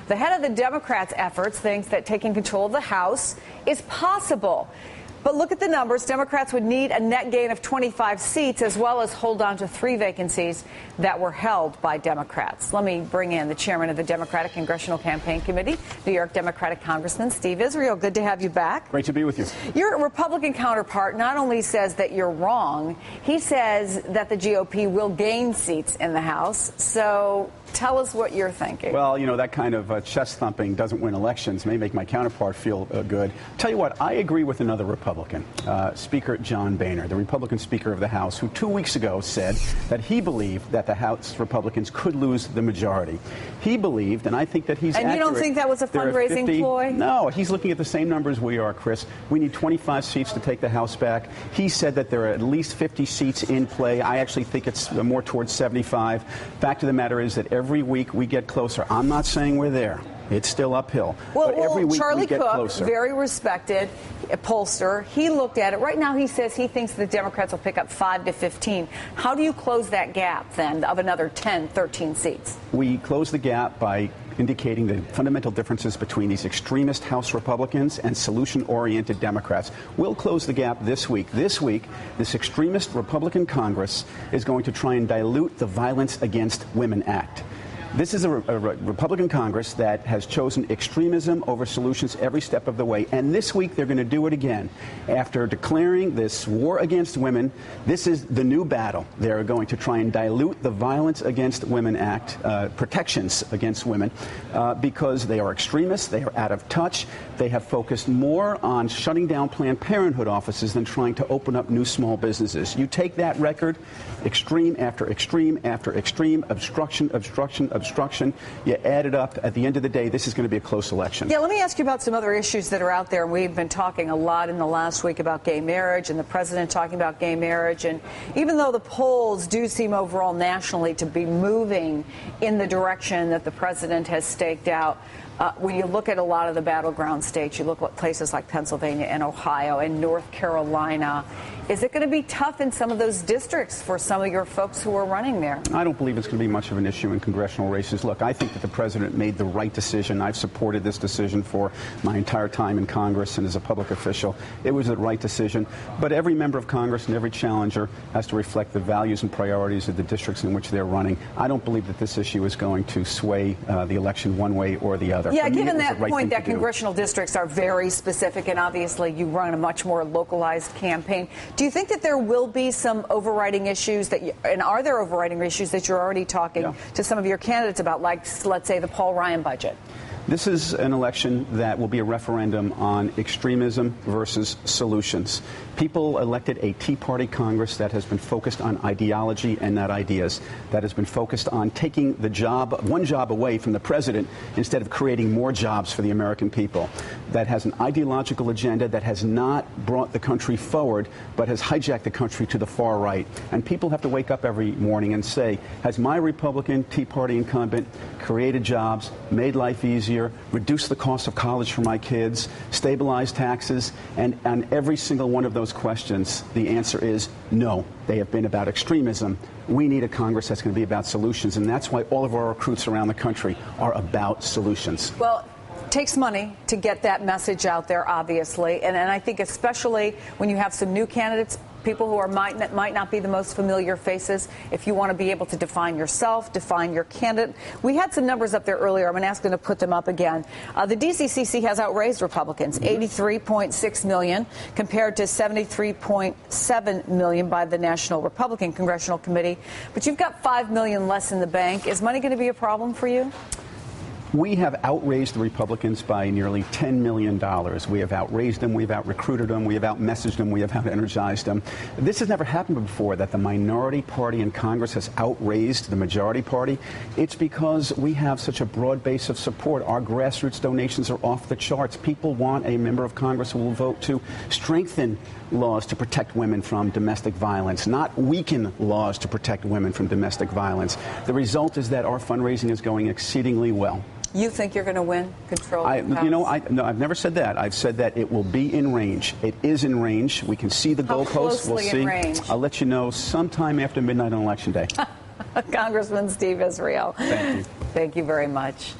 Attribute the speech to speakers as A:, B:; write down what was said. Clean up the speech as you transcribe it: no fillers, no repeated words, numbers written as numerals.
A: The head of the Democrats' efforts thinks that taking control of the House is possible. But look at the numbers. Democrats would need a net gain of 25 seats, as well as hold on to 3 vacancies that were held by Democrats. Let me bring in the chairman of the Democratic Congressional Campaign Committee, New York Democratic Congressman Steve Israel. Good to have you back.
B: Great to be with you.
A: Your Republican counterpart not only says that you're wrong, he says that the GOP will gain seats in the House. So tell us what you're thinking.
B: Well, you know, that kind of chest thumping doesn't win elections. May make my counterpart feel good. Tell you what, I agree with another Republican, Speaker John Boehner, the Republican Speaker of the House, who 2 weeks ago said that he believed that the House Republicans could lose the majority. He believed, and I think that he's accurate.
A: And you don't think that was a fundraising ploy?
B: No, he's looking at the same numbers we are, Chris. We need 25 seats to take the House back. He said that there are at least 50 seats in play. I actually think it's more towards 75. Fact of the matter is that every week we get closer. I'm not saying we're there. It's still uphill.
A: Well,
B: but every week
A: Charlie
B: we get
A: Cook,
B: closer.
A: Very respected pollster, he looked at it. Right now he says he thinks the Democrats will pick up 5 to 15. How do you close that gap, then, of another 10, 13 seats?
B: We close the gap by indicating the fundamental differences between these extremist House Republicans and solution-oriented Democrats. We'll close the gap this week. This week, this extremist Republican Congress is going to try and dilute the Violence Against Women Act. This is a Republican Congress that has chosen extremism over solutions every step of the way. And this week, they're going to do it again. After declaring this war against women, this is the new battle. They're going to try and dilute the Violence Against Women Act, protections against women, because they are extremists. They are out of touch. They have focused more on shutting down Planned Parenthood offices than trying to open up new small businesses. You take that record, extreme after extreme after extreme, obstruction, obstruction, obstruction. You add it up. At the end of the day, this is going to be a close election.
A: Yeah, let me ask you about some other issues that are out there. We've been talking a lot in the last week about gay marriage and the president talking about gay marriage. And even though the polls do seem overall nationally to be moving in the direction that the president has staked out, when you look at a lot of the battleground states, you look at places like Pennsylvania and Ohio and North Carolina, is it going to be tough in some of those districts for some of your folks who are running there?
B: I don't believe it's going to be much of an issue in congressional races. Look, I think that the president made the right decision. I've supported this decision for my entire time in Congress and as a public official. It was the right decision. But every member of Congress and every challenger has to reflect the values and priorities of the districts in which they're running. I don't believe that this issue is going to sway the election one way or the other.
A: Yeah, given that point that congressional districts are very specific, and obviously you run a much more localized campaign, do you think that there will be some overriding issues and are there overriding issues that you're already talking to some of your candidates about, like, let's say, the Paul Ryan budget?
B: This is an election that will be a referendum on extremism versus solutions. People elected a Tea Party Congress that has been focused on ideology and not ideas, that has been focused on taking one job away from the president instead of creating more jobs for the American people, that has an ideological agenda that has not brought the country forward, but has hijacked the country to the far right. And people have to wake up every morning and say, has my Republican Tea Party incumbent created jobs, made life easier, reduced the cost of college for my kids, stabilized taxes? And on every single one of those questions, the answer is no. They have been about extremism. We need a Congress that's going to be about solutions, and that's why all of our recruits around the country are about solutions.
A: Well, it takes money to get that message out there, obviously, and I think especially when you have some new candidates, people who might not be the most familiar faces, if you want to be able to define yourself, define your candidate. We had some numbers up there earlier. I'm going to ask them to put them up again. The DCCC has outraised Republicans, 83.6 million compared to 73.7 million by the National Republican Congressional Committee. But you've got 5 million less in the bank. Is money going to be a problem for you?
B: We have outraised the Republicans by nearly $10 million. We have outraised them, we've out-recruited them, we have out-messaged them, we have out-energized them. This has never happened before, that the minority party in Congress has outraised the majority party. It's because we have such a broad base of support. Our grassroots donations are off the charts. People want a member of Congress who will vote to strengthen laws to protect women from domestic violence, not weaken laws to protect women from domestic violence. The result is that our fundraising is going exceedingly well.
A: You think you're going to win control of the House?
B: You know, no, I've never said that. I've said that it will be in range. It is in range. We can see the goalposts. We'll see.
A: In range?
B: I'll let you know sometime after midnight on Election Day.
A: Congressman Steve Israel.
B: Thank you.
A: Thank you very much.